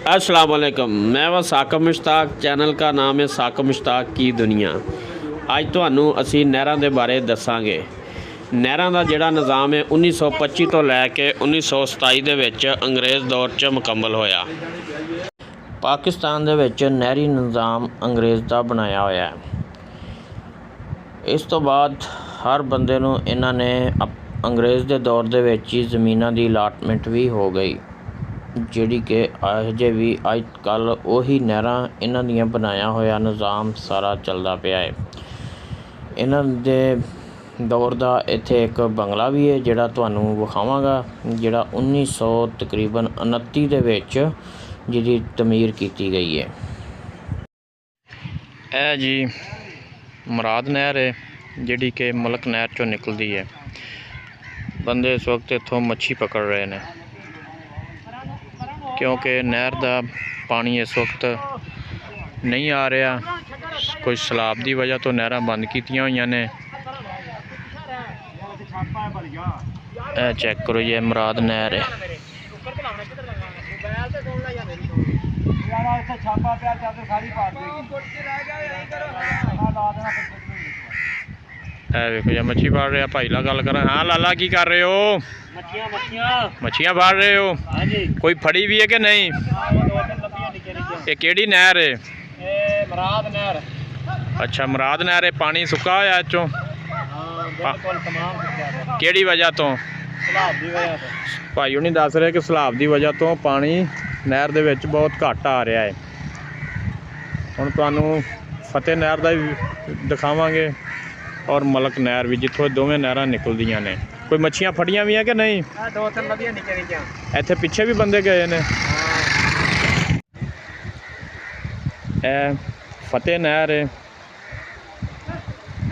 अस्सलाम वालेकुम। मैं व साकिब मुश्ताक, चैनल का नाम है साकिब मुश्ताक की दुनिया। ਅੱਜ ਤੁਹਾਨੂੰ ਅਸੀਂ ਨਹਿਰਾਂ ਦੇ ਬਾਰੇ ਦੱਸਾਂਗੇ। ਨਹਿਰਾਂ ਦਾ ਜਿਹੜਾ ਨਿਜ਼ਾਮ ਹੈ 1925 ਤੋਂ ਲੈ ਕੇ 1927 ਦੇ ਵਿੱਚ ਅੰਗਰੇਜ਼ ਦੌਰ 'ਚ ਮੁਕੰਮਲ ਹੋਇਆ। ਪਾਕਿਸਤਾਨ ਦੇ ਵਿੱਚ ਨਹਿਰੀ ਨਿਜ਼ਾਮ ਅੰਗਰੇਜ਼ ਦਾ ਬਣਾਇਆ ਹੋਇਆ ਹੈ। ਇਸ ਤੋਂ ਬਾਅਦ ਹਰ ਬੰਦੇ ਨੂੰ ਇਹਨਾਂ ਨੇ ਅੰਗਰੇਜ਼ ਦੇ ਦੌਰ ਦੇ ਵਿੱਚ ਹੀ ਜ਼ਮੀਨਾਂ ਦੀ ਅਲਾਟਮੈਂਟ ਵੀ ਹੋ ਗਈ, ਜਿਹੜੀ ਕਿ ਅਜੇ ਵੀ ਅੱਜ ਕੱਲ੍ਹ ਉਹੀ ਨਹਿਰਾਂ ਇਹਨਾਂ ਦੀਆਂ ਬਣਾਇਆ ਹੋਇਆ ਨਿਜ਼ਾਮ ਸਾਰਾ ਚੱਲਦਾ ਪਿਆ ਹੈ। ਇਹਨਾਂ ਦੇ ਦੌਰ ਦਾ ਇੱਥੇ ਇੱਕ ਬੰਗਲਾ ਵੀ ਹੈ ਜਿਹੜਾ ਤੁਹਾਨੂੰ ਵਿਖਾਵਾਂਗਾ, ਜਿਹੜਾ 1929 ਦੇ ਵਿੱਚ ਜਿਹਦੀ ਤਮੀਰ ਕੀਤੀ ਗਈ ਹੈ। ਇਹ ਜੀ ਮੁਰਾਦ ਨਹਿਰ ਹੈ ਜਿਹੜੀ ਕਿ ਮਲਕ ਨਹਿਰ 'ਚੋਂ ਨਿਕਲਦੀ ਹੈ। ਬੰਦੇ ਇਸ ਵਕਤ ਇੱਥੋਂ ਮੱਛੀ ਪਕੜ ਰਹੇ ਨੇ ਕਿਉਂਕਿ ਨਹਿਰ ਦਾ ਪਾਣੀ ਇਸ ਵਕਤ ਨਹੀਂ ਆ ਰਿਹਾ। ਕੋਈ ਸੈਲਾਬ ਦੀ ਵਜ੍ਹਾ ਤੋਂ ਨਹਿਰਾਂ ਬੰਦ ਕੀਤੀਆਂ ਹੋਈਆਂ ਨੇ। ਇਹ ਚੈੱਕ ਕਰੋ ਜੀ, ਇਹ ਮੁਰਾਦ ਨਹਿਰ ਹੈ। ਇਹ ਵੇਖੋ ਜੀ ਮੱਛੀ ਫੜ ਰਿਹਾ ਭਾਈ ਨਾਲ ਗੱਲ ਕਰਾਂ। ਹਾਂ ਲਾਲਾ, ਕੀ ਕਰ ਰਹੇ ਹੋ? ਮੱਛੀਆਂ ਫੜ ਰਹੇ ਹੋ? ਕੋਈ ਫੜੀ ਵੀ ਹੈ ਕਿ ਨਹੀਂ? ਇਹ ਕਿਹੜੀ ਨਹਿਰ ਹੈ? ਮੁਰਾਦ ਨਹਿਰ। ਅੱਛਾ, ਮੁਰਾਦ ਨਹਿਰ ਹੈ। ਪਾਣੀ ਸੁੱਕਾ ਹੋਇਆ ਇਹ 'ਚੋਂ? ਕਿਹੜੀ ਵਜ੍ਹਾ ਤੋਂ? ਸਲਾਬ ਦੀ ਵਜ੍ਹਾ ਤੋਂ। ਭਾਈ ਹੁਣੀ ਦੱਸ ਰਹੇ ਕਿ ਸਲਾਬ ਦੀ ਵਜ੍ਹਾ ਤੋਂ ਪਾਣੀ ਨਹਿਰ ਦੇ ਵਿੱਚ ਬਹੁਤ ਘੱਟ ਆ ਰਿਹਾ ਹੈ। ਹੁਣ ਤੁਹਾਨੂੰ ਫਤਿਹ ਨਹਿਰ ਦਾ ਵੀ ਦਿਖਾਵਾਂਗੇ ਔਰ ਮਲਕ ਨਹਿਰ ਵੀ, ਜਿੱਥੋਂ ਦੋਵੇਂ ਨਹਿਰਾਂ ਨਿਕਲਦੀਆਂ ਨੇ। ਕੋਈ ਮੱਛੀਆਂ ਫੜੀਆਂ ਵੀ ਆ ਕਿ ਨਹੀਂ? ਦੋ ਤਿੰਨ ਵਧੀਆ ਨਿਕਲੀਆਂ। ਇੱਥੇ ਪਿੱਛੇ ਵੀ ਬੰਦੇ ਗਏ ਨੇ। ਇਹ ਫਤਿਹ ਨਹਿਰ ਹੈ।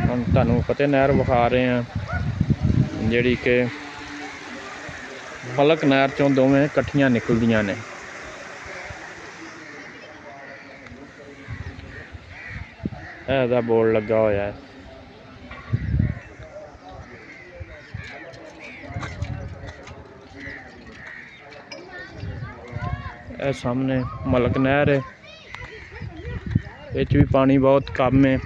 ਹੁਣ ਤੁਹਾਨੂੰ ਫਤਿਹ ਨਹਿਰ ਵਿਖਾ ਰਹੇ ਹਾਂ, ਜਿਹੜੀ ਕਿ ਮਲਕ ਨਹਿਰ 'ਚੋਂ ਦੋਵੇਂ ਇਕੱਠੀਆਂ ਨਿਕਲਦੀਆਂ ਨੇ। ਇਹਦਾ ਬੋਰਡ ਲੱਗਾ ਹੋਇਆ ਹੈ। ਇਹ ਸਾਹਮਣੇ ਮਲਕ ਨਹਿਰ ਹੈ। ਇਹ 'ਚ ਵੀ ਪਾਣੀ ਬਹੁਤ ਕਮ ਹੈ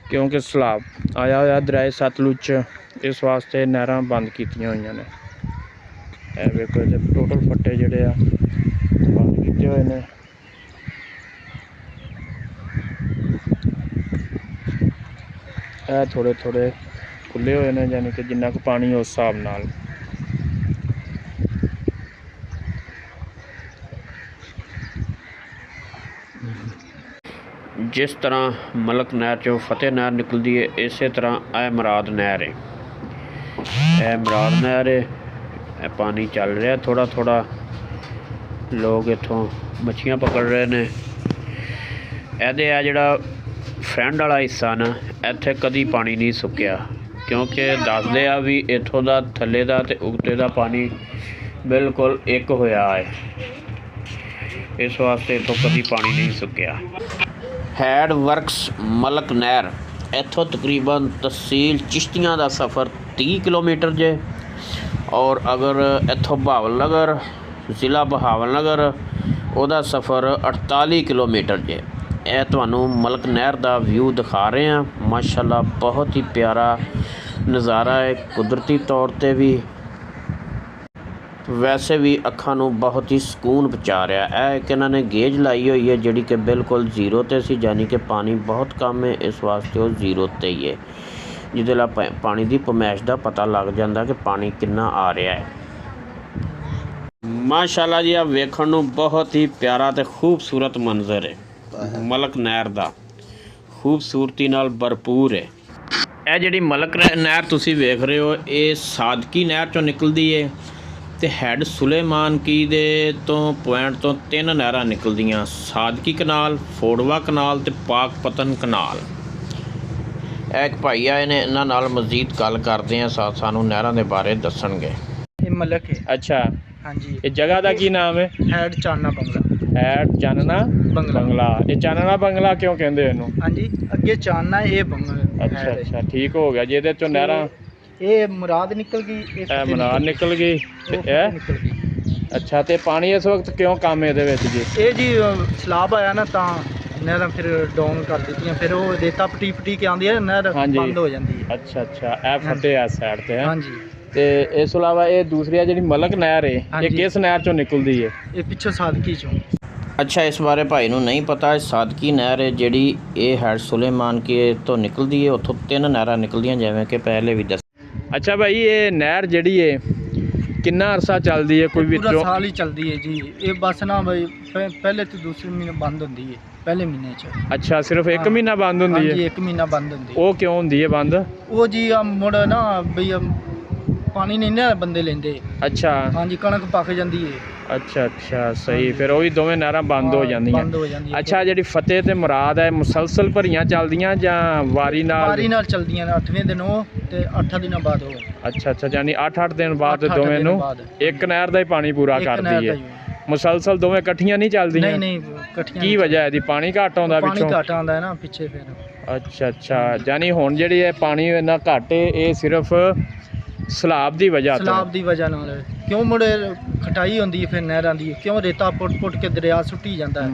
ਕਿਉਂਕਿ ਸੈਲਾਬ ਆਇਆ ਹੋਇਆ ਦਰਿਆ ਸਤਲੁਜ 'ਚ, ਇਸ ਵਾਸਤੇ ਨਹਿਰਾਂ ਬੰਦ ਕੀਤੀਆਂ ਹੋਈਆਂ ਨੇ। ਇਹ ਵੇਖੋ ਇਹਦੇ ਟੋਟਲ ਫੱਟੇ ਜਿਹੜੇ ਆ ਬੰਦ ਕੀਤੇ ਹੋਏ ਨੇ। ਇਹ ਥੋੜ੍ਹੇ ਥੋੜ੍ਹੇ ਖੁੱਲ੍ਹੇ ਹੋਏ ਨੇ, ਯਾਨੀ ਕਿ ਜਿੰਨਾ ਕੁ ਪਾਣੀ ਉਸ ਹਿਸਾਬ ਨਾਲ। ਜਿਸ ਤਰ੍ਹਾਂ ਮਲਕ ਨਹਿਰ 'ਚੋਂ ਫਤਿਹ ਨਹਿਰ ਨਿਕਲਦੀ ਹੈ, ਇਸੇ ਤਰ੍ਹਾਂ ਇਹ ਮੁਰਾਦ ਨਹਿਰ ਹੈ। ਇਹ ਮੁਰਾਦ ਨਹਿਰ ਹੈ। ਇਹ ਪਾਣੀ ਚੱਲ ਰਿਹਾ ਥੋੜ੍ਹਾ ਥੋੜ੍ਹਾ। ਲੋਕ ਇੱਥੋਂ ਮੱਛੀਆਂ ਪਕੜ ਰਹੇ ਨੇ। ਇਹਦੇ ਆ ਜਿਹੜਾ ਫਰੈਂਡ ਵਾਲਾ ਹਿੱਸਾ ਨਾ, ਇੱਥੇ ਕਦੀ ਪਾਣੀ ਨਹੀਂ ਸੁੱਕਿਆ ਕਿਉਂਕਿ ਦੱਸਦੇ ਆ ਵੀ ਇੱਥੋਂ ਦਾ ਥੱਲੇ ਦਾ ਅਤੇ ਉੱਤੇ ਦਾ ਪਾਣੀ ਬਿਲਕੁਲ ਇੱਕ ਹੋਇਆ ਹੈ, ਇਸ ਵਾਸਤੇ ਇੱਥੋਂ ਕਦੀ ਪਾਣੀ ਨਹੀਂ ਸੁੱਕਿਆ। ਹੈਡ ਵਰਕਸ ਮਲਕ ਨਹਿਰ, ਇੱਥੋਂ ਤਕਰੀਬਨ ਤਹਿਸੀਲ ਚਿਸ਼ਤੀਆਂ ਦਾ ਸਫ਼ਰ 30 ਕਿਲੋਮੀਟਰ ਜੇ, ਔਰ ਅਗਰ ਇੱਥੋਂ ਬਹਾਵਲਨਗਰ, ਜ਼ਿਲ੍ਹਾ ਬਹਾਵਲਨਗਰ, ਉਹਦਾ ਸਫ਼ਰ 48 ਕਿਲੋਮੀਟਰ ਜੇ। ਇਹ ਤੁਹਾਨੂੰ ਮਲਕ ਨਹਿਰ ਦਾ ਵਿਊ ਦਿਖਾ ਰਹੇ ਹਾਂ। ਮਾਸ਼ਾਅੱਲਾ ਬਹੁਤ ਹੀ ਪਿਆਰਾ ਨਜ਼ਾਰਾ ਹੈ, ਕੁਦਰਤੀ ਤੌਰ 'ਤੇ ਵੀ, ਵੈਸੇ ਵੀ ਅੱਖਾਂ ਨੂੰ ਬਹੁਤ ਹੀ ਸਕੂਨ ਪਹੁੰਚਾ ਰਿਹਾ। ਇਹ ਇੱਕ ਇਹਨਾਂ ਨੇ ਗੇਜ ਲਾਈ ਹੋਈ ਹੈ ਜਿਹੜੀ ਕਿ ਬਿਲਕੁਲ ਜ਼ੀਰੋ 'ਤੇ ਸੀ, ਯਾਨੀ ਕਿ ਪਾਣੀ ਬਹੁਤ ਕਮ ਹੈ, ਇਸ ਵਾਸਤੇ ਉਹ ਜ਼ੀਰੋ 'ਤੇ ਹੀ ਹੈ, ਜਿਹਦੇ ਨਾਲ ਪਾਣੀ ਦੀ ਪਮੈਸ਼ ਦਾ ਪਤਾ ਲੱਗ ਜਾਂਦਾ ਕਿ ਪਾਣੀ ਕਿੰਨਾ ਆ ਰਿਹਾ ਹੈ। ਮਾਸ਼ਾਅੱਲਾ ਜੀ, ਆ ਵੇਖਣ ਨੂੰ ਬਹੁਤ ਹੀ ਪਿਆਰਾ ਅਤੇ ਖੂਬਸੂਰਤ ਮੰਜ਼ਰ ਹੈ। ਮਲਕ ਨਹਿਰ ਦਾ ਖੂਬਸੂਰਤੀ ਨਾਲ ਭਰਪੂਰ ਹੈ। ਇਹ ਜਿਹੜੀ ਮਲਕ ਨਹਿਰ ਤੁਸੀਂ ਵੇਖ ਰਹੇ ਹੋ, ਇਹ ਸਾਦਕੀ ਨਹਿਰ 'ਚੋਂ ਨਿਕਲਦੀ ਹੈ ਅਤੇ ਹੈਡ ਸੁਲੇਮਾਨ ਕੀ ਦੇ ਤੋਂ ਪੁਆਇੰਟ ਤੋਂ 3 ਨਹਿਰਾਂ ਨਿਕਲਦੀਆਂ, ਸਾਦਕੀ ਕਨਾਲ, ਫੋੜਵਾ ਕਨਾਲ ਅਤੇ ਪਾਕਪਤਨ ਕਨਾਲ। ਇਹ ਇੱਕ ਭਾਈ ਆਏ ਨੇ, ਇਹਨਾਂ ਨਾਲ ਮਜ਼ੀਦ ਗੱਲ ਕਰਦੇ ਹਾਂ, ਸਾਥ ਸਾਨੂੰ ਨਹਿਰਾਂ ਦੇ ਬਾਰੇ ਦੱਸਣਗੇ। ਇਹ ਮਲਕ ਹੈ। ਅੱਛਾ, ਹਾਂਜੀ। ਇਹ ਜਗ੍ਹਾ ਦਾ ਕੀ ਨਾਮ ਹੈ? ਹੈਡ ਚਾਨਣਾ ਬੰਗਲਾ। ਹੈਡ ਚਾਨਣਾ ਬੰਗਲਾ। ਇਹ ਚਾਨਣਾ ਬੰਗਲਾ ਕਿਉਂ ਕਹਿੰਦੇ ਇਹਨੂੰ? ਹਾਂਜੀ, ਅੱਗੇ ਚਾਨਣਾ, ਇਹ ਬੰਗਲਾ। ਅੱਛਾ ਅੱਛਾ, ਠੀਕ ਹੋ ਗਿਆ। ਜਿਹਦੇ 'ਚੋਂ ਨਹਿਰਾਂ ਇਹ ਮੁਰਾਦ ਨਿਕਲ ਗਈ, ਇਹ ਮੁਰਾਦ ਨਿਕਲ ਗਈ, ਤੇ ਇਹ ਨਿਕਲ ਗਈ। ਅੱਛਾ, ਤੇ ਪਾਣੀ ਇਸ ਵਕਤ ਕਿਉਂ ਕੰਮ ਇਹਦੇ ਵਿੱਚ ਜੀ? ਇਹ ਜੀ ਸਲਾਬ ਆਇਆ ਨਾ ਤਾਂ ਨਹਿਰਾਂ ਫਿਰ ਡਾਊਨ ਕਰ ਦਿੱਤੀਆਂ, ਫਿਰ ਉਹ ਰੇਤਾ ਪਟੀ ਕੇ ਆਉਂਦੀ ਹੈ, ਨਹਿਰ ਹਾਂਜੀ। ਬੰਦ ਹੋ ਜਾਂਦੀ ਹੈ। ਅੱਛਾ ਅੱਛਾ, ਇਹ ਫਤਿਹ ਆ ਸਾਈਡ ਤੇ ਹੈ। ਹਾਂਜੀ, ਤੇ ਇਸ ਤੋਂ ਇਲਾਵਾ ਇਹ ਦੂਸਰੀ ਆ ਜਿਹੜੀ ਮਲਕ ਨਹਿਰ ਹੈ, ਇਹ ਹਾਂਜੀ। ਕਿਸ ਨਹਿਰ ਚੋਂ ਨਿਕਲਦੀ ਹੈ? ਇਹ ਪਿੱਛੋਂ ਸਾਦਕੀ ਚੋਂ। ਅੱਛਾ, ਇਸ ਬਾਰੇ ਭਾਈ ਨੂੰ ਨਹੀਂ ਪਤਾ। ਸਾਦਕੀ ਨਹਿਰ ਹੈ ਜਿਹੜੀ ਇਹ ਹੈਡ ਸੁਲੇਮਾਨ ਕੇ ਤੋਂ ਨਿਕਲਦੀ ਹੈ। ਉੱਥੋਂ 3 ਨਹਿਰਾਂ ਨਿਕਲਦੀਆਂ ਜਿਵੇਂ ਕਿ ਪਹਿਲੇ ਵੀ ਦੱਸ। ਅੱਛਾ ਭਾਈ, ਇਹ ਨਹਿਰ ਜਿਹੜੀ ਹੈ ਕਿੰਨਾ ਅਰਸਾ ਚੱਲਦੀ ਹੈ? ਕੋਈ ਪੂਰਾ ਵਿੱਚੋਂ ਸਾਲ ਹੀ ਚੱਲਦੀ ਹੈ ਜੀ ਇਹ। ਬਸ ਨਾ ਬਈ ਪਹਿਲੇ ਤੇ ਦੂਸਰੇ ਮਹੀਨੇ ਬੰਦ ਹੁੰਦੀ ਹੈ, ਪਹਿਲੇ ਮਹੀਨੇ 'ਚ। ਅੱਛਾ, ਸਿਰਫ 1 ਮਹੀਨਾ ਬੰਦ ਹੁੰਦੀ ਹਾਂਜੀ, ਹੈ? 1 ਮਹੀਨਾ ਬੰਦ ਹੁੰਦੀ ਹੈ। ਉਹ ਕਿਉਂ ਹੁੰਦੀ ਹੈ ਬੰਦ? ਉਹ ਜੀ ਆ ਮੁੜ ਨਾ ਬਈ ਪਾਣੀ ਨਹੀਂ ਨਾ ਬੰਦੇ ਲੈਂਦੇ। ਅੱਛਾ ਹਾਂਜੀ, ਕਣਕ ਪੱਕ ਜਾਂਦੀ ਹੈ। ਅੱਛਾ ਅੱਛਾ, ਸਹੀ। ਫਿਰ ਉਹ ਵੀ ਦੋਵੇਂ ਨਹਿਰਾਂ ਬੰਦ ਹੋ ਜਾਂਦੀਆਂ। ਬੰਦ ਹੋ ਜਾਂਦੀ ਹੈ। ਅੱਛਾ, ਜਿਹੜੀ ਫਤਿਹ ਤੇ ਮੁਰਾਦ ਹੈ, ਮੁਸਲਸਲ ਭਰੀਆਂ ਚੱਲਦੀਆਂ ਜਾਂ ਵਾਰੀ ਨਾਲ? ਵਾਰੀ ਨਾਲ ਚੱਲਦੀਆਂ ਨੇ। 8ਵੇਂ ਦਿਨ ਉਹ ਤੇ 8 ਦਿਨਾਂ ਬਾਅਦ ਉਹ। ਅੱਛਾ ਅੱਛਾ, ਯਾਨੀ 8-8 ਦਿਨ ਬਾਅਦ 8-8 ਦੋਵੇਂ ਦਿਨ ਨੂੰ ਬਾਅਦ। ਇੱਕ ਨਹਿਰ ਦਾ ਹੀ ਪਾਣੀ ਪੂਰਾ ਇੱਕ ਨਹਿਰ ਕਰਦੀ ਦਾ ਹੈ। ਹੀ। ਮੁਸਲਸਲ ਦੋਵੇਂ ਇਕੱਠੀਆਂ ਨਹੀਂ ਚੱਲਦੀਆਂ? ਨਹੀਂ ਨਹੀਂ, ਇਕੱਠੀਆਂ ਕੀ ਨਹੀਂ। ਵਜ੍ਹਾ ਹੈ ਦੀ? ਪਾਣੀ ਘੱਟ ਆਉਂਦਾ ਪਾਣੀ ਪਿੱਛੋਂ? ਘੱਟ ਆਉਂਦਾ ਹੈ ਨਾ ਪਿੱਛੇ ਫਿਰ। ਅੱਛਾ ਅੱਛਾ, ਯਾਨੀ ਹੁਣ ਜਿਹੜੀ ਇਹ ਪਾਣੀ ਇੰਨਾ ਘੱਟ ਹੈ, ਇਹ ਸਿਰਫ ਸਲਾਬ ਦੀ ਵਜ੍ਹਾ ਤੋਂ? ਸਲਾਬ ਦੀ ਵਜ੍ਹਾ ਨਾਲ। ਕਿਉਂ ਮੁੜੇ ਖਟਾਈ ਹੁੰਦੀ ਹੈ ਫਿਰ ਨਹਿਰਾਂ ਦੀ, ਕਿਉਂ ਰੇਤਾ ਪੁੱਟ ਕੇ ਦਰਿਆ ਸੁੱਟੀ ਜਾਂਦਾ ਹੈ,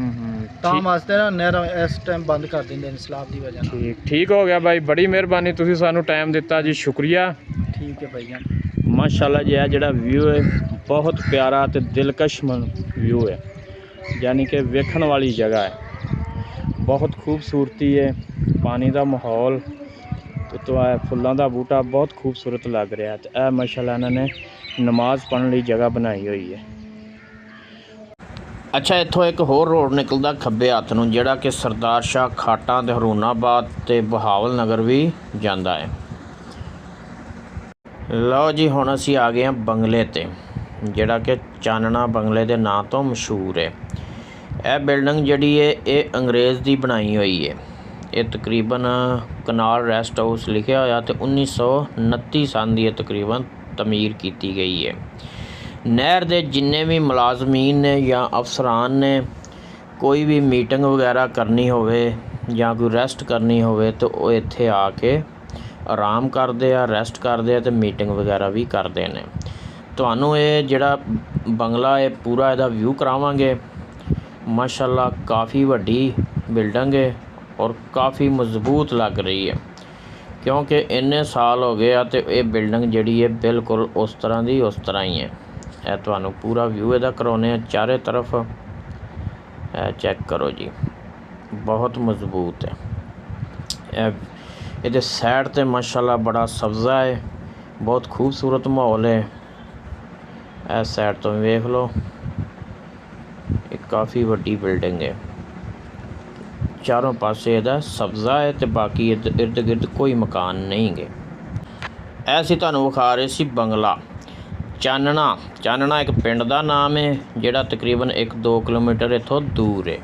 ਤਾਂ ਵਾਸਤੇ ਨਾ ਨਹਿਰਾਂ ਇਸ ਟਾਈਮ ਬੰਦ ਕਰ ਦਿੰਦੇ ਨੇ ਸਲਾਬ ਦੀ ਵਜ੍ਹਾ ਨਾਲ। ਠੀਕ ਠੀਕ ਹੋ ਗਿਆ ਭਾਈ, ਬੜੀ ਮਿਹਰਬਾਨੀ, ਤੁਸੀਂ ਸਾਨੂੰ ਟਾਈਮ ਦਿੱਤਾ ਜੀ, ਸ਼ੁਕਰੀਆ। ਠੀਕ ਹੈ ਭਾਈ ਜਾਨ। ਮਾਸ਼ਾਅੱਲਾ ਜੀ, ਇਹ ਜਿਹੜਾ ਵਿਊ ਹੈ ਬਹੁਤ ਪਿਆਰਾ ਤੇ ਦਿਲਕਸ਼ ਵਿਊ ਹੈ, ਯਾਨੀ ਕਿ ਵੇਖਣ ਵਾਲੀ ਜਗ੍ਹਾ ਹੈ। ਬਹੁਤ ਖੂਬਸੂਰਤੀ ਹੈ, ਪਾਣੀ ਦਾ ਮਾਹੌਲ, ਉਤੋਂ ਇਹ ਫੁੱਲਾਂ ਦਾ ਬੂਟਾ ਬਹੁਤ ਖੂਬਸੂਰਤ ਲੱਗ ਰਿਹਾ। ਤੇ ਇਹ ਮਾਸ਼ਾਅੱਲਾ ਇਹਨਾਂ ਨੇ ਨਮਾਜ਼ ਪੜ੍ਹਨ ਲਈ ਜਗ੍ਹਾ ਬਣਾਈ ਹੋਈ ਹੈ। ਅੱਛਾ, ਇੱਥੋਂ ਇੱਕ ਹੋਰ ਰੋਡ ਨਿਕਲਦਾ ਖੱਬੇ ਹੱਥ ਨੂੰ, ਜਿਹੜਾ ਕਿ ਸਰਦਾਰ ਸ਼ਾਹ ਖਾਟਾਂ ਤੇ ਹਰੂਨਾਬਾਦ ਤੇ ਬਹਾਵਲ ਨਗਰ ਵੀ ਜਾਂਦਾ ਹੈ। ਲਓ ਜੀ, ਹੁਣ ਅਸੀਂ ਆ ਗਏ ਹਾਂ ਬੰਗਲੇ ਤੇ, ਜਿਹੜਾ ਕਿ ਚਾਨਣਾ ਬੰਗਲੇ ਦੇ ਨਾਂ ਤੋਂ ਮਸ਼ਹੂਰ ਹੈ। ਇਹ ਬਿਲਡਿੰਗ ਜਿਹੜੀ ਹੈ ਇਹ ਅੰਗਰੇਜ਼ ਦੀ ਬਣਾਈ ਹੋਈ ਹੈ। ਇਹ ਤਕਰੀਬਨ ਕਨਾਲ ਰੈਸਟ ਹਾਊਸ ਲਿਖਿਆ ਹੋਇਆ ਤੇ 1929 ਸੰਨ ਦੀ ਇਹ ਤਕਰੀਬਨ ਤਮੀਰ ਕੀਤੀ ਗਈ ਹੈ। ਨਹਿਰ ਦੇ ਜਿੰਨੇ ਵੀ ਮੁਲਾਜ਼ਮੀਨ ਨੇ ਜਾਂ ਅਫਸਰਾਨ ਨੇ, ਕੋਈ ਵੀ ਮੀਟਿੰਗ ਵਗੈਰਾ ਕਰਨੀ ਹੋਵੇ ਜਾਂ ਕੋਈ ਰੈਸਟ ਕਰਨੀ ਹੋਵੇ ਤਾਂ ਉਹ ਇੱਥੇ ਆ ਕੇ ਆਰਾਮ ਕਰਦੇ ਆ, ਰੈਸਟ ਕਰਦੇ ਆ ਤੇ ਮੀਟਿੰਗ ਵਗੈਰਾ ਵੀ ਕਰਦੇ ਨੇ। ਤੁਹਾਨੂੰ ਇਹ ਜਿਹੜਾ ਬੰਗਲਾ ਹੈ ਪੂਰਾ ਇਹਦਾ ਵਿਊ ਕਰਾਵਾਂਗੇ। ਮਾਸ਼ਾਅੱਲਾ ਕਾफ़ी ਵੱਡੀ ਬਿਲਡਿੰਗ ਹੈ ਔਰ ਕਾफ़ी ਮਜ਼ਬੂਤ ਲੱਗ ਰਹੀ ਹੈ, ਕਿਉਂਕਿ ਇੰਨੇ ਸਾਲ ਹੋ ਗਏ ਆ ਤੇ ਇਹ ਬਿਲਡਿੰਗ ਜਿਹੜੀ ਹੈ ਬਿਲਕੁਲ ਉਸ ਤਰ੍ਹਾਂ ਦੀ ਉਸ ਤਰ੍ਹਾਂ ਹੀ ਹੈ। ਇਹ ਤੁਹਾਨੂੰ ਪੂਰਾ ਵਿਊ ਇਹਦਾ ਕਰਾਉਂਦੇ ਆ ਚਾਰੇ ਤਰਫ। ਇਹ ਚੈੱਕ ਕਰੋ ਜੀ, ਬਹੁਤ ਮਜ਼ਬੂਤ ਹੈ। ਇਹ ਇਹਦੇ ਸਾਈਡ ਤੇ ਮਾਸ਼ਾਅੱਲਾ ਬੜਾ ਸਬਜ਼ਾ ਹੈ, ਬਹੁਤ ਖੂਬਸੂਰਤ ਮਾਹੌਲ ਹੈ। ਇਹ ਸਾਈਡ ਤੋਂ ਵੇਖ ਲਓ, ਇਹ ਕਾफ़ी ਵੱਡੀ ਬਿਲਡਿੰਗ ਹੈ। ਚਾਰੋਂ ਪਾਸੇ ਇਹਦਾ ਸਬਜ਼ਾ ਹੈ ਤੇ ਬਾਕੀ ਇਰਦ ਗਿਰਦ ਕੋਈ ਮਕਾਨ ਨਹੀਂ ਗੇ। ਇਹ ਅਸੀਂ ਤੁਹਾਨੂੰ ਵਿਖਾ ਰਹੇ ਸੀ ਬੰਗਲਾ ਚਾਨਣਾ। ਚਾਨਣਾ ਇੱਕ ਪਿੰਡ ਦਾ ਨਾਮ ਹੈ ਜਿਹੜਾ ਤਕਰੀਬਨ 1-2 ਕਿਲੋਮੀਟਰ ਇੱਥੋਂ ਦੂਰ ਹੈ।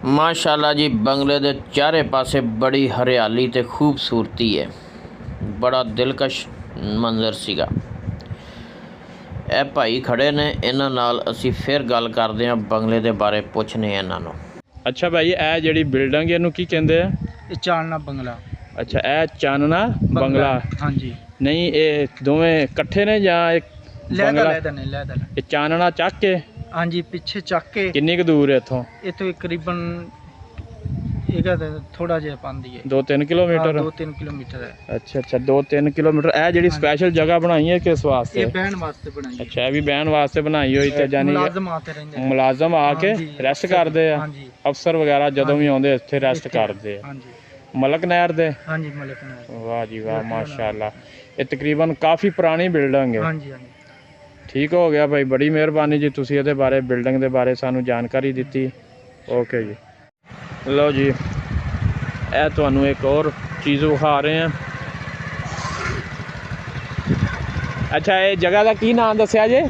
ਮਾਸ਼ਾਅੱਲਾ ਜੀ, ਬੰਗਲੇ ਦੇ ਚਾਰੇ ਪਾਸੇ ਬੜੀ ਹਰਿਆਲੀ ਤੇ ਖੂਬਸੂਰਤੀ ਹੈ, ਬੜਾ ਦਿਲਕਸ਼ ਮੰਜ਼ਰ ਸੀਗਾ। ਇਹ ਭਾਈ ਖੜੇ ਨੇ, ਇਹਨਾਂ ਨਾਲ ਅਸੀਂ ਫਿਰ ਗੱਲ ਕਰਦੇ ਹਾਂ, ਬੰਗਲੇ ਦੇ ਬਾਰੇ ਪੁੱਛਨੇ ਆ ਇਹਨਾਂ ਨੂੰ। ਅੱਛਾ ਭਾਈ, ਇਹ ਜਿਹੜੀ ਬਿਲਡਿੰਗ ਇਹਨੂੰ ਕੀ ਕਹਿੰਦੇ ਆ? ਇਹ ਚਾਨਣਾ ਬੰਗਲਾ। ਅੱਛਾ, ਇਹ ਚਾਨਣਾ ਬੰਗਲਾ। ਹਾਂਜੀ। ਨਹੀਂ, ਇਹ ਦੋਵੇਂ ਇਕੱਠੇ ਨੇ ਜਾਂ ਇੱਕ ਬੰਗਲਾ? ਲੈਦਾ ਨੇ, ਲੈਦਾ ਨੇ। ਇਹ ਚਾਨਣਾ ਚੱਕ ਕੇ? ਹਾਂਜੀ, ਪਿੱਛੇ ਚੱਕ ਕੇ। ਕਿੰਨੀ ਕੁ ਦੂਰ ਹੈ ਇੱਥੋਂ? ਇੱਥੋਂ ਤਕਰੀਬਨ ਇਹਦਾ ਥੋੜਾ ਜਿਹਾ ਪਾਉਂਦੀ ਹੈ, 2-3 ਕਿਲੋਮੀਟਰ। 2-3 ਕਿਲੋਮੀਟਰ ਹੈ। ਅੱਛਾ ਅੱਛਾ, 2-3 ਕਿਲੋਮੀਟਰ। ਇਹ ਜਿਹੜੀ ਸਪੈਸ਼ਲ ਜਗ੍ਹਾ ਬਣਾਈ ਹੈ ਕਿਸ ਵਾਸਤੇ? ਇਹ ਬਹਿਣ ਵਾਸਤੇ ਬਣਾਈ ਹੈ। ਅੱਛਾ, ਇਹ ਵੀ ਬਹਿਣ ਵਾਸਤੇ ਬਣਾਈ ਹੋਈ ਤੇ ਜਾਨੀ ਮੁਲਾਜ਼ਮ ਆਤੇ ਰਹਿੰਦੇ ਨੇ। ਮੁਲਾਜ਼ਮ ਆ ਕੇ ਰੈਸਟ ਕਰਦੇ ਆ? ਹਾਂਜੀ। ਅਫਸਰ ਵਗੈਰਾ ਜਦੋਂ ਵੀ ਆਉਂਦੇ ਇੱਥੇ ਰੈਸਟ ਕਰਦੇ ਆ? ਹਾਂਜੀ। ਮਲਕ ਨਹਿਰ ਦੇ? ਹਾਂਜੀ, ਮਲਕ ਨਹਿਰ। ਵਾਹ ਜੀ ਵਾਹ, ਮਾਸ਼ਾਅੱਲਾ। ਇਹ ਤਕਰੀਬਨ ਕਾफ़ੀ ਪੁਰਾਣੀ ਬਿਲਡਿੰਗ ਹੈ। ਹਾਂਜੀ ਹਾਂਜੀ। ਠੀਕ ਹੋ ਗਿਆ ਭਾਈ, ਬੜੀ ਮਿਹਰਬਾਨੀ ਜੀ, ਤੁਸੀਂ ਇਹਦੇ ਬਾਰੇ, ਬਿਲਡਿੰਗ ਦੇ ਬਾਰੇ ਸਾਨੂੰ ਜਾਣਕਾਰੀ ਦਿੱਤੀ। ਓਕੇ ਜੀ। ਲਓ ਜੀ, ਇਹ ਤੁਹਾਨੂੰ ਇੱਕ ਹੋਰ ਚੀਜ਼ ਵਿਖਾ ਰਹੇ ਹਾਂ। ਅੱਛਾ, ਇਹ ਜਗ੍ਹਾ ਦਾ ਕੀ ਨਾਮ ਦੱਸਿਆ ਜੇ?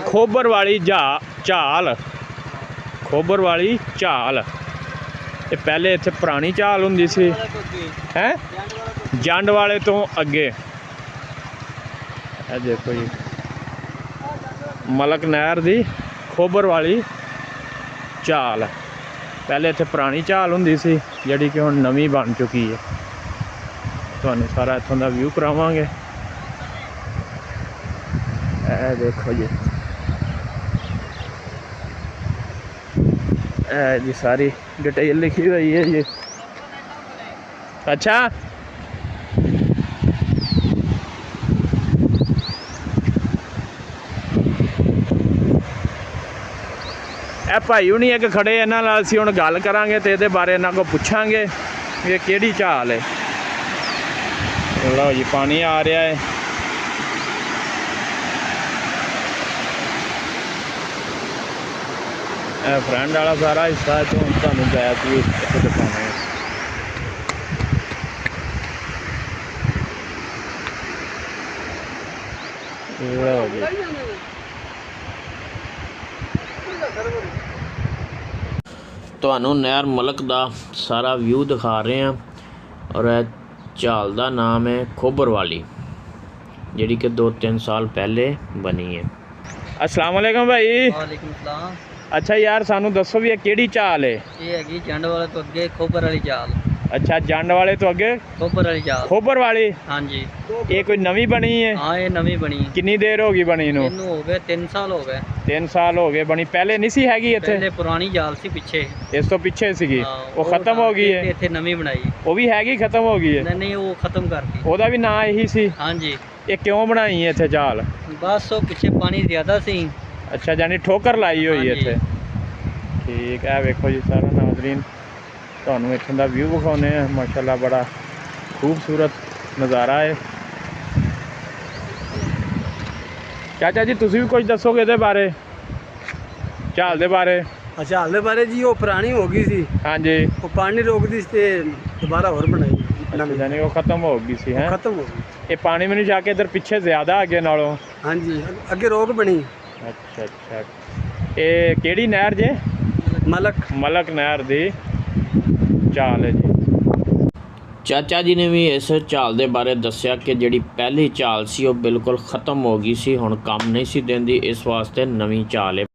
ਖੋਬਰ ਵਾਲੀ ਝਾਲ। ਖੋਬਰ ਵਾਲੀ ਝਾਲ। ਇਹ ਪਹਿਲੇ ਇੱਥੇ ਪੁਰਾਣੀ ਝਾਲ ਹੁੰਦੀ ਸੀ ਹੈ, ਜੰਡ ਵਾਲੇ ਤੋਂ ਅੱਗੇ। ਇਹ ਦੇਖੋ ਜੀ, ਮਲਕ ਨਹਿਰ ਦੀ ਖੋਬਰ ਵਾਲੀ ਝਾਲ। ਪਹਿਲੇ ਇੱਥੇ ਪੁਰਾਣੀ ਝਾਲ ਹੁੰਦੀ ਸੀ ਜਿਹੜੀ ਕਿ ਹੁਣ ਨਵੀਂ ਬਣ ਚੁੱਕੀ ਹੈ। ਤੁਹਾਨੂੰ ਸਾਰਾ ਇੱਥੋਂ ਦਾ ਵਿਊ ਕਰਾਵਾਂਗੇ। ਇਹ ਦੇਖੋ ਜੀ, ਇਹ ਜੀ ਸਾਰੀ डिटेल लिखी हुई है जी। अच्छा ਇਹ ਭਾਈ ਹੁਣੀ ਇੱਕ ਖੜੇ, ਇਹਨਾਂ ਨਾਲ ਅਸੀਂ ਹੁਣ ਗੱਲ ਕਰਾਂਗੇ ਤੇ ਇਹਦੇ ਬਾਰੇ ਇਹਨਾਂ ਕੋਲ ਪੁੱਛਾਂਗੇ ਵੀ ਇਹ ਕਿਹੜੀ ਝਾਲ ਹੈ। ਲਓ ਜੀ ਪਾਣੀ ਆ ਰਿਹਾ ਹੈ। ਇਹ ਫਰੈਂਡ ਵਾਲਾ ਸਾਰਾ ਹਿੱਸਾ ਤੋਂ ਤੁਹਾਨੂੰ ਬੈਕ ਵੀ ਇੱਥੇ ਦਿਖਾਵਾਂਗੇ। ਲਓ ਜੀ ਤੁਹਾਨੂੰ ਨਹਿਰ ਮਲਕ ਦਾ ਸਾਰਾ ਵਿਊ ਦਿਖਾ ਰਹੇ ਹਾਂ ਔਰ ਇਹ ਝਾਲ ਦਾ ਨਾਮ ਹੈ ਖੋਬਰ ਵਾਲੀ, ਜਿਹੜੀ ਕਿ 2-3 ਸਾਲ ਪਹਿਲੇ ਬਣੀ ਹੈ। अस्सलाम वालेकुम भाई। ਵਾਲੇਕੁਮ ਸਲਾਮ। अच्छा यार सानू दसो भी ये केड़ी चाल है? ਇਹ ਹੈਗੀ ਜੰਡ ਵਾਲੇ ਤੋਂ ਅੱਗੇ ਖੋਬਰ ਵਾਲੀ ਚਾਲ। अच्छा जंड वाले तो अगे ਖੋਬਰ ਵਾਲੀ ਚਾਲ। खोबर वाली ਹਾਂਜੀ ये कोई नवी बनी है? ਹਾਂ ਇਹ ਨਵੀਂ ਬਣੀ ਹੈ। कितनी देर होगी बनी नू? ਇਹਨੂੰ ਹੋ ਗਏ 3 ਸਾਲ ਹੋ ਗਏ। 3 साल हो गए बनी, पहले नहीं सी हैगी इत्थे? ਪਹਿਲੇ ਪੁਰਾਣੀ ਜਾਲ ਸੀ ਪਿੱਛੇ। इस तो पीछे सीगी ਹਾਂ, वो खत्म हो गई ਤੇ है? ਇੱਥੇ ਨਵੀਂ ਬਣਾਈ। वो भी हैगी खत्म हो गई है? ਨਹੀਂ ਨਹੀਂ ਉਹ ਖਤਮ ਕਰਤੀ। ओदा भी ना यही सी? ਹਾਂਜੀ ये क्यों बनाई है इत्थे चाल? ਬਸ ਉਹ ਪਿੱਛੇ ਪਾਣੀ ਜ਼ਿਆਦਾ ਸੀ। अच्छा जानी ठोकर लाई हुई है हाँ जी। इत्थे। ठीक है वेखो जी सारा नाज़रीन ਤੁਹਾਨੂੰ ਇੱਥੋਂ ਦਾ ਵਿਊ ਵਿਖਾਉਂਦੇ ਆ। ਮਾਸ਼ਾਅੱਲਾ ਬੜਾ ਖੂਬਸੂਰਤ ਨਜ਼ਾਰਾ ਹੈ। ਚਾਚਾ ਜੀ ਤੁਸੀਂ ਵੀ ਕੁਝ ਦੱਸੋਗੇ ਇਹਦੇ ਬਾਰੇ, ਝਾਲ ਦੇ ਬਾਰੇ? ਝਾਲ ਦੇ ਬਾਰੇ ਜੀ ਉਹ ਪੁਰਾਣੀ ਹੋ ਗਈ ਸੀ। ਹਾਂਜੀ ਉਹ ਪਾਣੀ ਰੋਕਦੀ ਸੀ ਤੇ ਦੁਬਾਰਾ ਹੋਰ ਬਣਾਈ। ਯਾਨੀ ਉਹ ਖਤਮ ਹੋ ਗਈ ਸੀ ਹੈ? ਖਤਮ ਹੋ ਗਈ। ਇਹ ਪਾਣੀ ਮੈਨੂੰ ਜਾ ਕੇ ਇਧਰ ਪਿੱਛੇ ਜ਼ਿਆਦਾ ਅੱਗੇ ਨਾਲੋਂ? ਹਾਂਜੀ ਅੱਗੇ ਰੋਕ ਬਣੀ। ਅੱਛਾ ਅੱਛਾ ਇਹ ਕਿਹੜੀ ਨਹਿਰ ਜੇ? ਮਲਕ ਨਹਿਰ ਦੀ ਝਾਲ ਹੈ ਜੀ। ਚਾਚਾ ਜੀ ਨੇ ਵੀ ਇਸ ਝਾਲ ਦੇ ਬਾਰੇ ਦੱਸਿਆ ਕਿ ਜਿਹੜੀ ਪਹਿਲੀ ਝਾਲ ਸੀ ਉਹ ਬਿਲਕੁਲ ਖ਼ਤਮ ਹੋ ਗਈ ਸੀ, ਹੁਣ ਕੰਮ ਨਹੀਂ ਸੀ ਦਿੰਦੀ, ਇਸ ਵਾਸਤੇ ਨਵੀਂ ਝਾਲ ਹੈ।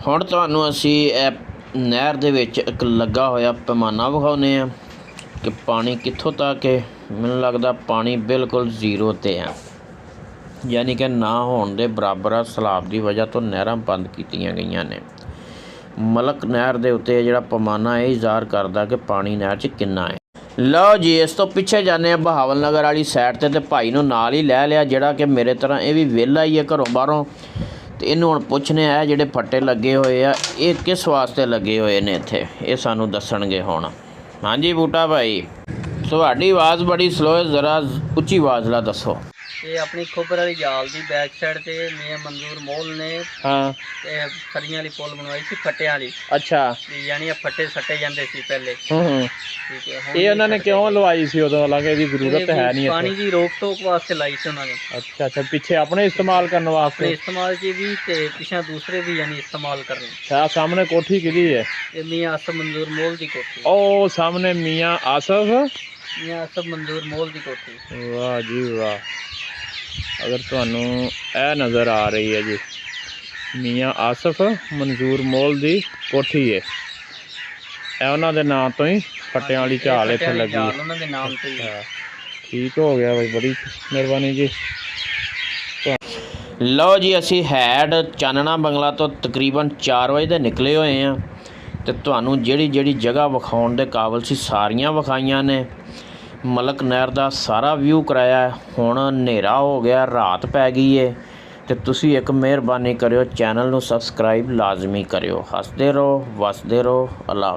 ਹੁਣ ਤੁਹਾਨੂੰ ਅਸੀਂ ਇਹ ਨਹਿਰ ਦੇ ਵਿੱਚ ਇੱਕ ਲੱਗਾ ਹੋਇਆ ਪੈਮਾਨਾ ਵਿਖਾਉਂਦੇ ਹਾਂ ਕਿ ਪਾਣੀ ਕਿੱਥੋਂ ਤੱਕ ਹੈ। ਮੈਨੂੰ ਲੱਗਦਾ ਪਾਣੀ ਬਿਲਕੁਲ ਜ਼ੀਰੋ 'ਤੇ ਹੈ, ਯਾਨੀ ਕਿ ਨਾ ਹੋਣ ਦੇ ਬਰਾਬਰ ਆ। ਸੈਲਾਬ ਦੀ ਵਜ੍ਹਾ ਤੋਂ ਨਹਿਰਾਂ ਬੰਦ ਕੀਤੀਆਂ ਗਈਆਂ ਨੇ। ਮਲਕ ਨਹਿਰ ਦੇ ਉੱਤੇ ਜਿਹੜਾ ਪੈਮਾਨਾ ਇਹ ਜ਼ਾਹਰ ਕਰਦਾ ਕਿ ਪਾਣੀ ਨਹਿਰ 'ਚ ਕਿੰਨਾ ਹੈ। ਲਓ ਜੀ ਇਸ ਤੋਂ ਪਿੱਛੇ ਜਾਂਦੇ ਆ ਬਹਾਵਲ ਨਗਰ ਵਾਲੀ ਸਾਈਡ 'ਤੇ ਭਾਈ ਨੂੰ ਨਾਲ ਹੀ ਲੈ ਲਿਆ, ਜਿਹੜਾ ਕਿ ਮੇਰੇ ਤਰ੍ਹਾਂ ਇਹ ਵੀ ਵਿਹਲਾ ਹੀ ਹੈ ਘਰੋਂ ਬਾਹਰੋਂ। ਤੇ ਇਹਨੂੰ ਹੁਣ ਪੁੱਛਣੇ ਆ ਜਿਹੜੇ ਫੱਟੇ ਲੱਗੇ ਹੋਏ ਆ ਇਹ ਕਿਸ ਵਾਸਤੇ ਲੱਗੇ ਹੋਏ ਨੇ ਇੱਥੇ, ਇਹ ਸਾਨੂੰ ਦੱਸਣਗੇ ਹੁਣ। ਹਾਂਜੀ ਬੂਟਾ ਭਾਈ ਤੁਹਾਡੀ ਆਵਾਜ਼ ਬੜੀ ਸਲੋ ਹੈ, ਜ਼ਰਾ ਉੱਚੀ ਆਵਾਜ਼ ਨਾਲ ਦੱਸੋ। ਇਹ ਆਪਣੀ ਖੋਬਰ ਵਾਲੀ ਜਾਲ ਦੀ ਬੈਕ ਸਾਈਡ ਤੇ ਮੀਆਂ ਮਨਜ਼ੂਰ ਮੋਲ ਨੇ ਹਾਂ ਇਹ ਸਰੀਆਂ ਵਾਲੀ ਪੁਲ ਬਣਵਾਈ ਸੀ ਫੱਟਿਆਂ ਵਾਲੀ। ਅੱਛਾ ਯਾਨੀ ਇਹ ਫੱਟੇ ਸੱਟੇ ਜਾਂਦੇ ਸੀ ਪਹਿਲੇ। ਠੀਕ ਹੈ। ਇਹ ਉਹਨਾਂ ਨੇ ਕਿਉਂ ਲਵਾਈ ਸੀ ਉਦੋਂ? ਹਾਲਾਂਕਿ ਇਹਦੀ ਜ਼ਰੂਰਤ ਹੈ ਨਹੀਂ, ਪਾਣੀ ਦੀ ਰੋਕ ਟੋਕ ਵਾਸਤੇ ਲਾਈ ਸੀ ਉਹਨਾਂ ਨੇ। ਅੱਛਾ ਅੱਛਾ ਪਿੱਛੇ ਆਪਣੇ ਇਸਤੇਮਾਲ ਕਰਨ ਵਾਸਤੇ? ਇਸਤੇਮਾਲ ਜੀ ਵੀ ਤੇ ਪਿੱਛੇ ਦੂਸਰੇ ਵੀ ਯਾਨੀ ਇਸਤੇਮਾਲ ਕਰਨ। ਅੱਛਾ ਸਾਹਮਣੇ ਕੋਠੀ ਕਿਹਦੀ ਹੈ? ਇਹ ਮੀਆਂ ਆਸਫ ਮਨਜ਼ੂਰ ਮੋਲ ਦੀ ਕੋਠੀ। ਉਹ ਸਾਹਮਣੇ ਮੀਆਂ ਆਸਫ ਮਨਜ਼ੂਰ ਮੋਲ ਦੀ ਕੋਠੀ। ਵਾਹ ਜੀ ਵਾਹ। ਅਗਰ ਤੁਹਾਨੂੰ ਇਹ ਨਜ਼ਰ ਆ ਰਹੀ ਹੈ ਜੀ ਮੀਆਂ ਆਸਫ ਮਨਜ਼ੂਰ ਮੋਲ ਦੀ ਕੋਠੀ ਹੈ, ਇਹ ਉਹਨਾਂ ਦੇ ਨਾਂ ਤੋਂ ਹੀ ਫੱਟਿਆਂ ਵਾਲੀ ਝਾਲ ਇੱਥੇ ਲੱਗੀ ਹੈ। ਉਹਨਾਂ ਦੇ ਨਾਮ ਤੇ ਹੀ। ਠੀਕ ਹੋ ਗਿਆ ਬਾਈ, ਬੜੀ ਮਿਹਰਬਾਨੀ ਜੀ। ਲਓ ਜੀ ਅਸੀਂ ਹੈਡ ਚਾਨਣਾ ਬੰਗਲਾ ਤੋਂ ਤਕਰੀਬਨ 4 ਵਜੇ ਦੇ ਨਿਕਲੇ ਹੋਏ ਹਾਂ ਤੇ ਤੁਹਾਨੂੰ ਜਿਹੜੀ ਜਿਹੜੀ ਜਗ੍ਹਾ ਵਿਖਾਉਣ ਦੇ ਕਾਬਲ ਸੀ ਸਾਰੀਆਂ ਵਿਖਾਈਆਂ ਨੇ। ਮਲਕ ਨਹਿਰ ਦਾ ਸਾਰਾ ਵਿਊ ਕਰਾਇਆ। ਹੁਣ ਹਨੇਰਾ ਹੋ ਗਿਆ, ਰਾਤ ਪੈ ਗਈ ਹੈ ਤੇ ਤੁਸੀਂ ਇੱਕ ਮਿਹਰਬਾਨੀ ਕਰਿਓ ਚੈਨਲ ਨੂੰ ਸਬਸਕ੍ਰਾਈਬ ਲਾਜ਼ਮੀ ਕਰਿਓ। ਹੱਸਦੇ ਰਹੋ, ਵਸਦੇ ਰਹੋ। ਅੱਲਾ ਹਾਫਿਜ਼।